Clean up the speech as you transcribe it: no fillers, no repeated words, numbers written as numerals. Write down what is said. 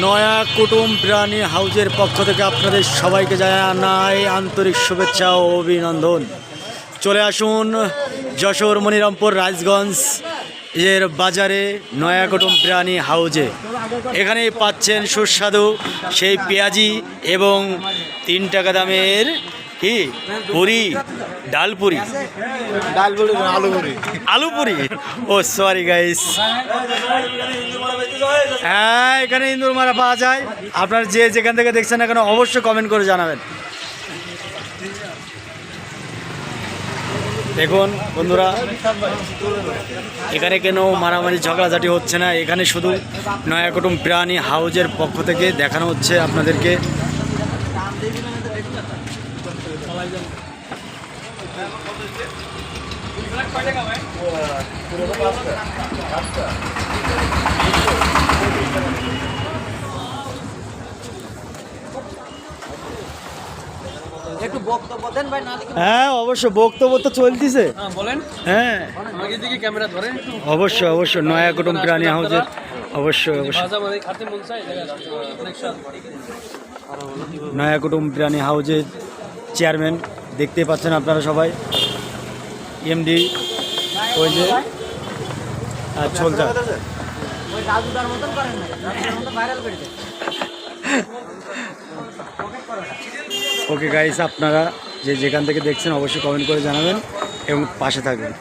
নয়া কুটুম প্রাণী হাউজের পক্ষ থেকে আপনাদের সবাইকে জানাই আন্তরিক শুভেচ্ছা ও অভিনন্দন। চলে আসুন যশোর মনিরামপুর রাজগঞ্জ এর বাজারে নয়া কুটুম প্রাণী হাউজে। এখানেই পাচ্ছেন সুস্বাদু সেই পেঁয়াজি এবং 3 টাকা দামের কি পুরি, ডালপুরি, আলু পুরি। ও সরি গাইস, হ্যাঁ এখানে ইন্দুর মারা পাওয়া যায়। আপনার যে যেখান থেকে দেখছেন এখানে অবশ্যই কমেন্ট করে জানাবেন। দেখুন বন্ধুরা, এখানে কেন মারামারি ঝগড়াঝাটি হচ্ছে না, এখানে শুধু নয়া কুটুম প্রাণী হাউজের পক্ষ থেকে দেখানো হচ্ছে আপনাদেরকে। একটু বক্তব্য দেন ভাই, না দেখে হ্যাঁ অবশ্য বক্তব্য তো চলতেছে। বলেন। হ্যাঁ আমাকে দিকে ক্যামেরা ধরেন একটু। অবশ্যই অবশ্যই নয়া কুটুম প্রাণী হাউজের অবশ্যই অবশ্যই ভাজা মানে খাতে মন চাই অনেক স্বাদ। নয়া কুটুম প্রাণী হাউজের চেয়ারম্যান দেখতে পাচ্ছেন আপনারা সবাই, এমডি ওই যে ছোলজা। ওই রাজুদার মতন করেন না, রাজুদার মতন ভাইরাল করে দেন। ওকে গাইস, আপনারা যে যেখান থেকে দেখছেন অবশ্যই কমেন্ট করে জানাবেন এবং পাশে থাকবেন।